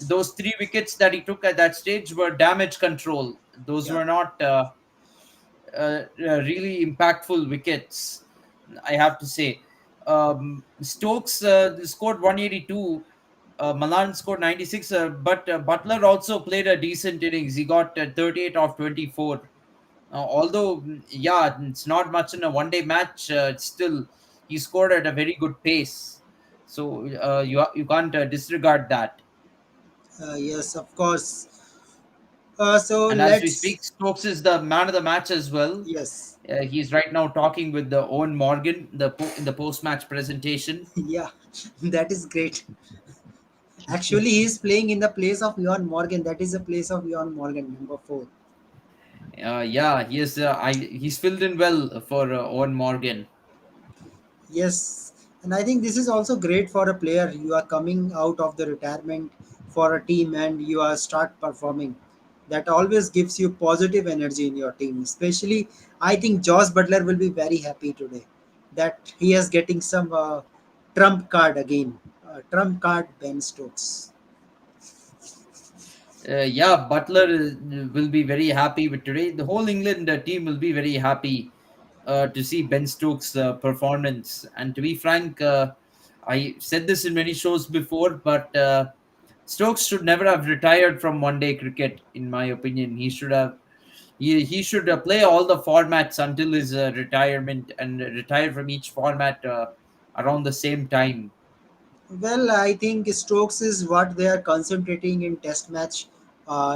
those 3 wickets that he took at that stage were damage control. Those Yeah. were not really impactful wickets, I have to say. Stokes scored 182. Malan scored 96, but Butler also played a decent innings. He got 38 off 24. Although, yeah, it's not much in a one day match, still, he scored at a very good pace. So you can't disregard that. Yes, of course. So And as we let's. speak, Stokes is the man of the match as well. Yes. He's right now talking with the Owen Morgan in the post match presentation. Yeah, that is great. Actually, he is playing in the place of Ian Morgan. That is the place of Ian Morgan, number four. Yeah, he's filled in well for Owen Morgan. Yes, and I think this is also great for a player. You are coming out of the retirement for a team and you are start performing. That always gives you positive energy in your team. Especially, I think Josh Butler will be very happy today that he is getting some trump card again. Trump card Ben Stokes. Yeah, Butler will be very happy with today. The whole England team will be very happy to see Ben Stokes' performance. And to be frank, I said this in many shows before, but Stokes should never have retired from one-day cricket. In my opinion, he should play all the formats until his retirement and retire from each format around the same time. Well, I think Stokes is what they are concentrating in Test match.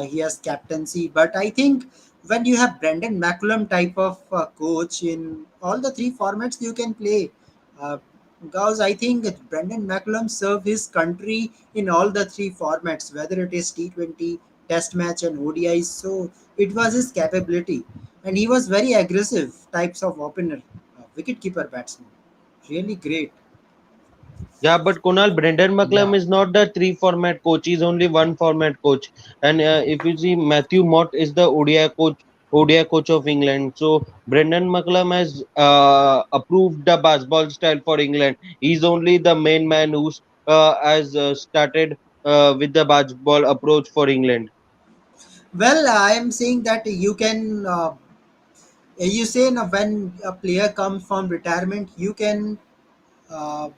He has captaincy, but I think when you have Brendan McCullum type of coach in all the three formats, you can play. Because I think that Brendan McCullum served his country in all the three formats, whether it is T20, Test match, and ODIs. So it was his capability, and he was very aggressive types of opener, wicketkeeper batsman. Really great. Yeah, but Kunal, Brendan McCallum Yeah. is not the three format coach. He's only one format coach. And if you see, Matthew Mott is the ODI coach of England. So Brendan McCallum has approved the basketball style for England. He's only the main man who's has started with the basketball approach for England. Well, I am saying that you can. You say now when a player comes from retirement, you can uh,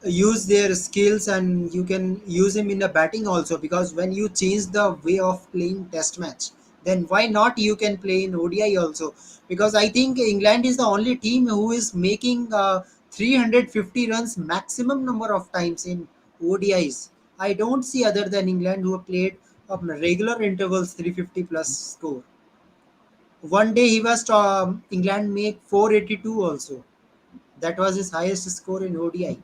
use their skills and you can use him in the batting also. Because when you change the way of playing Test match, then why not you can play in ODI also? Because I think England is the only team who is making 350 runs maximum number of times in ODIs. I don't see other than England who have played regular intervals 350 plus score. One day he was England make 482 also. That was his highest score in ODI.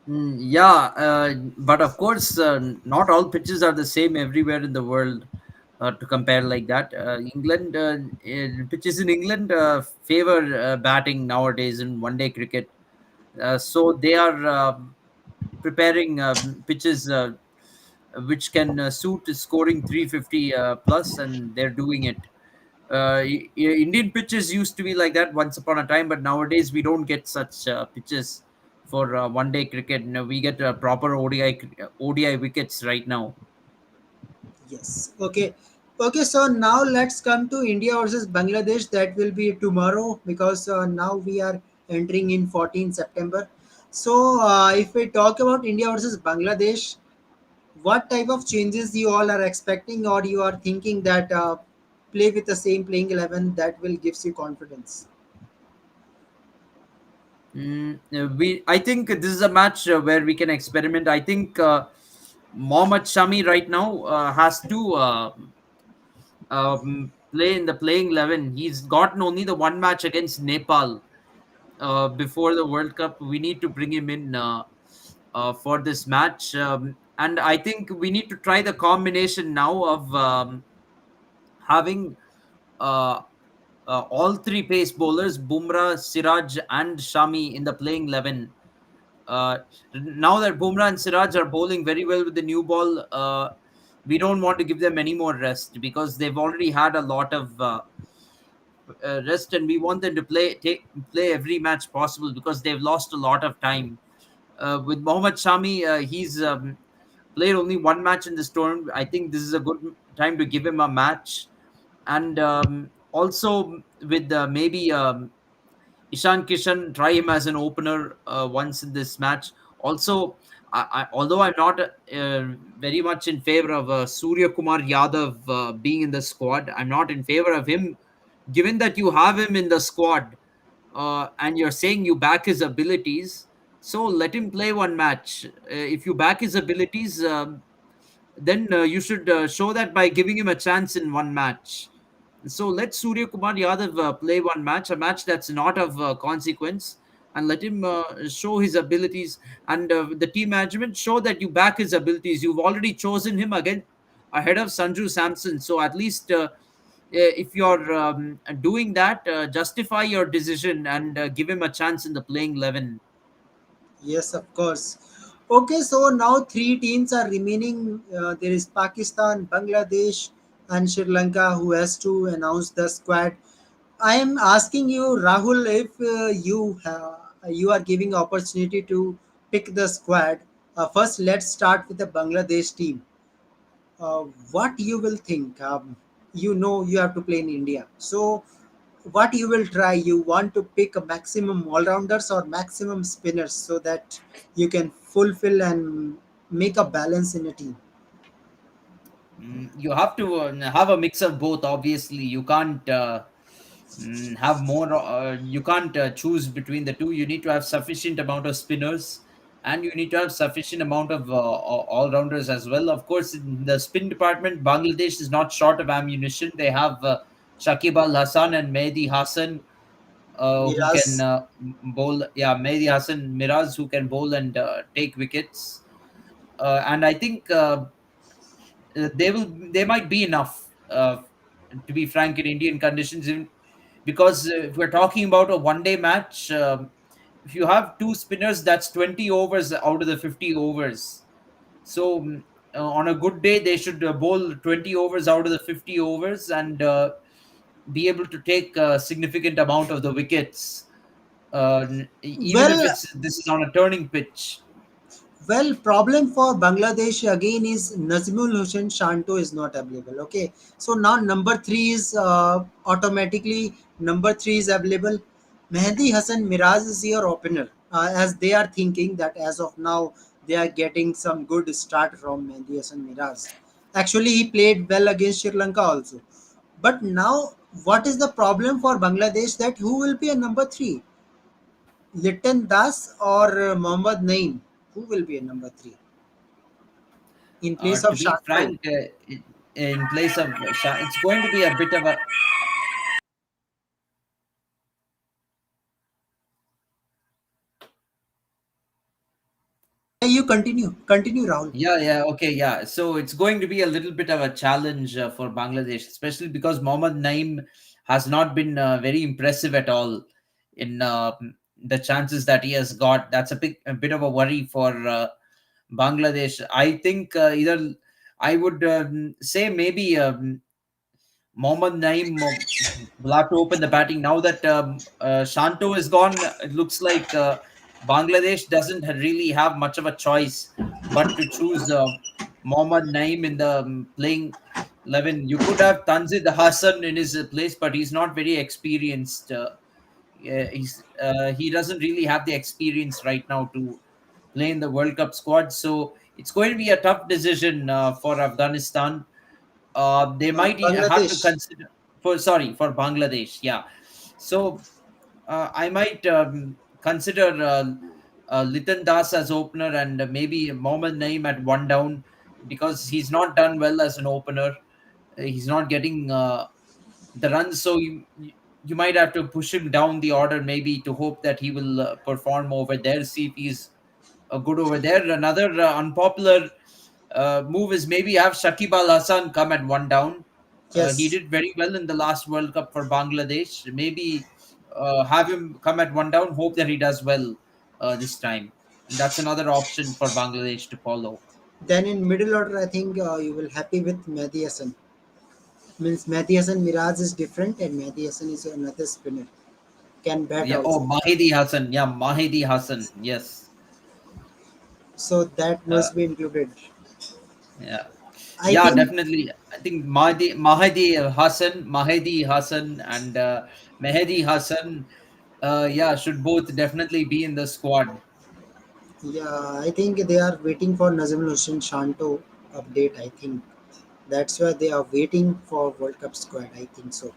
Yeah, but of course, not all pitches are the same everywhere in the world. To compare like that, England pitches in England favor batting nowadays in one-day cricket. So they are preparing pitches which can suit scoring 350 plus, and they're doing it. Indian pitches used to be like that once upon a time, but nowadays we don't get such pitches for one-day cricket. You know, we get proper ODI wickets right now. Yes. Okay. Okay. So now let's come to India versus Bangladesh. That will be tomorrow because now we are entering in 14 September. So if we talk about India versus Bangladesh, what type of changes you all are expecting, or you are thinking that play with the same playing 11 that will gives you confidence? I think this is a match where we can experiment. I think Mohammad Shami right now has to play in the playing 11. He's gotten only the one match against Nepal before the World Cup. We need to bring him in for this match. And I think we need to try the combination now of having uh, all three pace bowlers, Bumrah, Siraj, and Shami, in the playing 11. Uh, Now that Bumrah and Siraj are bowling very well with the new ball, we don't want to give them any more rest because they've already had a lot of rest, and we want them to play every match possible because they've lost a lot of time. With Mohammad Shami, he's played only one match in this tournament. I think this is a good time to give him a match, and also with maybe Ishan Kishan, try him as an opener once in this match. Also, although I'm not very much in favor of Surya Kumar Yadav being in the squad, I'm not in favor of him. Given that you have him in the squad and you're saying you back his abilities, so let him play one match. If you back his abilities, then you should show that by giving him a chance in one match. So let Surya Kumar Yadav play one match, a match that's not of consequence, and let him show his abilities. And the team management show that you back his abilities. You've already chosen him again ahead of Sanju Samson. So at least if you're doing that, justify your decision and give him a chance in the playing 11. Yes, of course. Okay, so now three teams are remaining. There is Pakistan, Bangladesh, and Sri Lanka who has to announce the squad. I am asking you, Rahul, if you are giving opportunity to pick the squad. First, let's start with the Bangladesh team. uh, what you will think, you know you have to play in India, so what you will try, you want to pick a maximum all-rounders or maximum spinners so that you can fulfill and make a balance in a team. You have to have a mix of both. Obviously, you can't have more. You can't choose between the two. You need to have sufficient amount of spinners, and you need to have sufficient amount of all rounders as well. Of course, in the spin department, Bangladesh is not short of ammunition. They have Shakib Al Hassan and Mehdi Hassan, who can Miraz. bowl. Yeah, Mehdi Hassan, Miraz, who can bowl and take wickets. And I think they might be enough, to be frank, in Indian conditions, because if we're talking about a one day match, if you have two spinners, that's 20 overs out of the 50 overs. So on a good day they should bowl 20 overs out of the 50 overs and be able to take a significant amount of the wickets, even if Well, it's this is on a turning pitch. Well, problem for Bangladesh again is Nazimul Hussain Shanto is not available. Okay, so now number three is automatically number three is available. Mehdi Hassan Miraz is your opener, as they are thinking that as of now they are getting some good start from Mehdi Hassan Miraz. Actually, he played well against Sri Lanka also. But now, what is the problem for Bangladesh? That who will be a number three, Liton Das or Mohammad Naeem? Who will be a number three in place of To be Shanto? frank, in place of it's going to be a bit of a. Yeah, you continue, Rahul. Yeah, yeah, okay, yeah. So it's going to be a little bit of a challenge for Bangladesh, especially because Mohammad Naim has not been very impressive at all in the chances that he has got. That's a bit of a worry for Bangladesh. I think either I would say maybe Mohammad Naim will have to open the batting now that Shanto is gone. It looks like Bangladesh doesn't really have much of a choice but to choose Mohammad Naim in the playing 11. You could have Tanzid Hassan in his place, but he's not very experienced. He doesn't really have the experience right now to play in the World Cup squad. So it's going to be a tough decision for Afghanistan. They might have to Bangladesh. consider for Bangladesh. Yeah, so I might consider Litan Das as opener and maybe Mohammad Naim at one down because he's not done well as an opener. He's not getting the runs, so you might have to push him down the order maybe to hope that he will perform over there. See if he's good over there. Another unpopular move is maybe have Shakib Al Hassan come at one down. He Yes. did very well in the last World Cup for Bangladesh. Maybe have him come at one down. Hope that he does well this time. That's another option for Bangladesh to follow. Then in middle order, I think you will happy with Mehdi Hassan. Means Mehdi Hassan Miraj is different, and Mehdi Hassan is another spinner. Can bat Yeah. Oh, also. Mahidi Hassan. Yeah, Mahidi Hassan. Yes. So that Uh, must be included. yeah. I Yeah, think definitely. I think Mahdi Hassan, and Mehdi Hassan, yeah, should both definitely be in the squad. yeah, I think they are waiting for Nazimul Hussain Shanto update. I think that's why they are waiting for World Cup squad. I think so.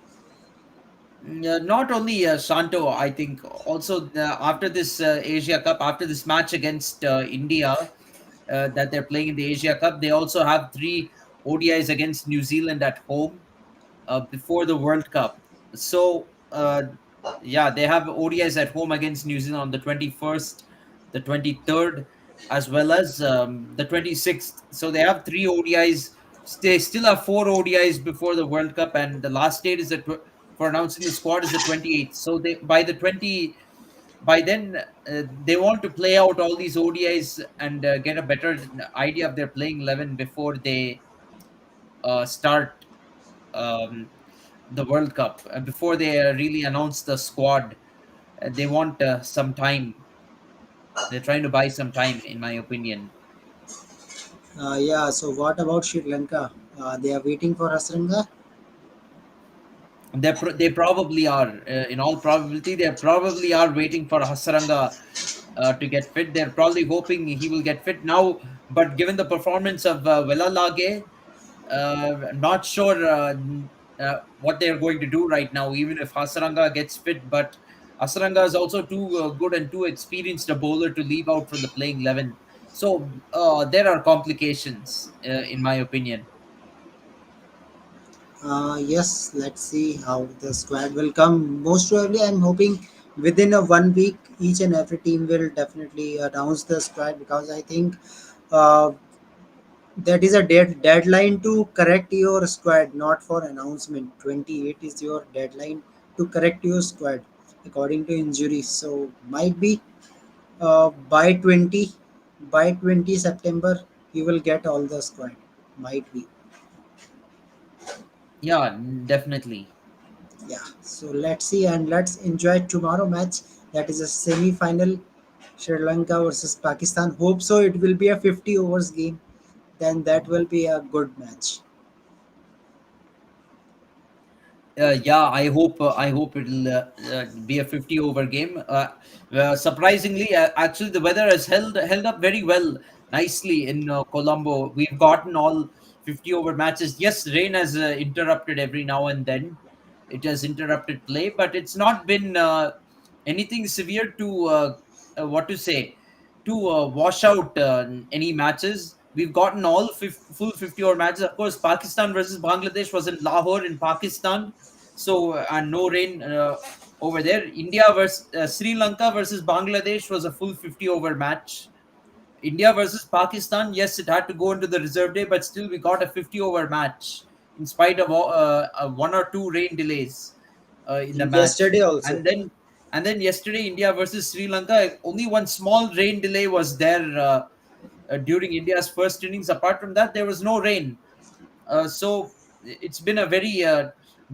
Not only Santo, I think also after this Asia Cup, after this match against India that they're playing in the Asia Cup, they also have three ODIs against New Zealand at home before the World Cup. So, yeah, they have ODIs at home against New Zealand on the 21st, the 23rd, as well as the 26th. So they have three ODIs. They still have four ODIs before the World Cup, and the last date is for announcing the squad is the 28th. So they by then they want to play out all these ODIs and get a better idea of their playing 11 before they start um, the World Cup before they really announce the squad. They want some time. They're trying to buy some time, in my opinion. Yeah. So what about Sri Lanka? They are waiting for Hasranga. They probably are. In all probability, they probably are waiting for Hasaranga to get fit. They're probably hoping he will get fit now. But given the performance of Velalage, not sure what they're going to do right now, even if Hasaranga gets fit. But Hasaranga is also too good and too experienced a bowler to leave out from the playing 11. So there are complications, in my opinion. Yes, let's see how the squad will come. Most probably, I'm hoping within a 1 week, each and every team will definitely announce the squad because I think uh, that is a deadline to correct your squad, not for announcement. 28 is your deadline to correct your squad according to injuries. So might be by 20 September you will get all the squad. Might be. Yeah, definitely. Yeah, so let's see and let's enjoy tomorrow match. That is a semi-final, Sri Lanka versus Pakistan. Hope so. It will be a 50 overs game. Then that will be a good match. Yeah, I hope it'll be a 50 over game. Surprisingly, actually, the weather has held up very well, nicely in Colombo. We've gotten all 50 over matches. Yes, rain has interrupted every now and then. It has interrupted play, but it's not been anything severe to what to say to wash out any matches. We've gotten all full 50 over matches. Of course, Pakistan versus Bangladesh was in Lahore in Pakistan, so and no rain over there. India versus Sri Lanka versus Bangladesh was a full 50 over match. India versus Pakistan, yes, it had to go into the reserve day, but still we got a 50 over match in spite of one or two rain delays in the match. Yesterday also. And then yesterday, India versus Sri Lanka, only one small rain delay was there during India's first innings. Apart from that, there was no rain. So it's been a very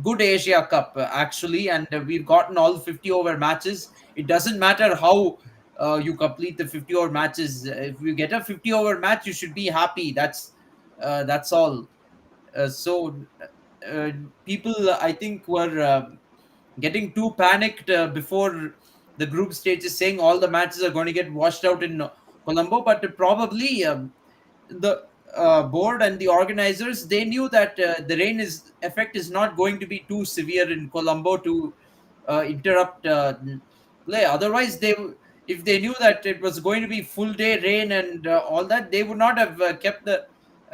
good Asia Cup actually, and we've gotten all 50 over matches. It doesn't matter how you complete the 50 over matches. If you get a 50 over match, you should be happy. That's all. So uh, people, I think, were getting too panicked before the group stages, saying all the matches are going to get washed out in Colombo, but probably the board and the organizers, they knew that the rain is effect is not going to be too severe in Colombo to interrupt play. Otherwise, if they knew that it was going to be full day rain and all that, they would not have kept the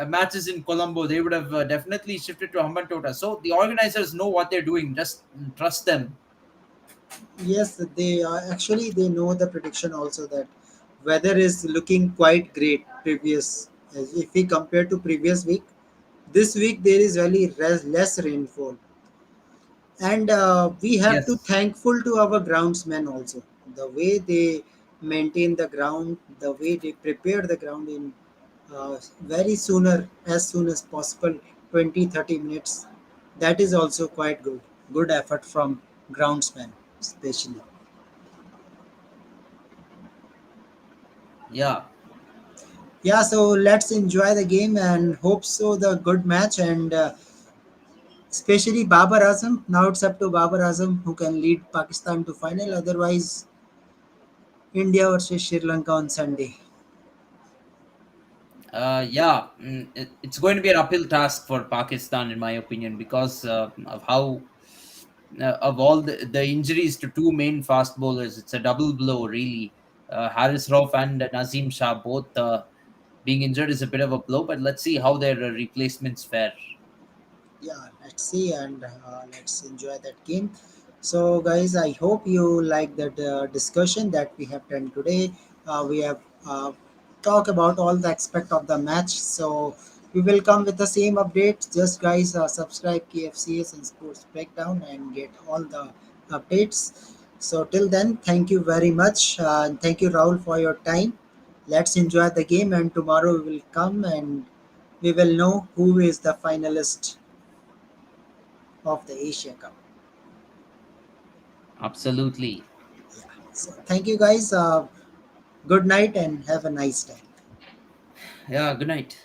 matches in Colombo. They would have definitely shifted to Hambantota. So the organizers know what they're doing. Just trust them. Yes, they actually they know the prediction also that weather is looking quite great. Previous, if we compare to previous week, this week there is really less rainfall, and we have to Yes, thankful to our groundsmen also. The way they maintain the ground, the way they prepare the ground in very sooner as soon as possible, 20-30 minutes. That is also quite good. Good effort from groundsmen, especially. yeah, Yeah, so let's enjoy the game and hope so the good match and especially Babar Azam. Now it's up to Babar Azam who can lead Pakistan to final. Otherwise, India versus Sri Lanka on Sunday. yeah. It's going to be an uphill task for Pakistan, in my opinion, because of how of all the injuries to two main fast bowlers. It's a double blow, really. Haris Rauf and Nazim Shah both being injured is a bit of a blow, but let's see how their replacements fare. Yeah, let's see and let's enjoy that game. So, guys, I hope you like that discussion that we have done today. We have talked about all the aspect of the match. So, we will come with the same updates. Just guys, subscribe KFCS and Sports Breakdown and get all the updates. So, till then, thank you very much. And thank you, Rahul, for your time. Let's enjoy the game, and tomorrow we will come and we will know who is the finalist of the Asia Cup. Absolutely. So thank you guys. Good night and have a nice time. Yeah, good night.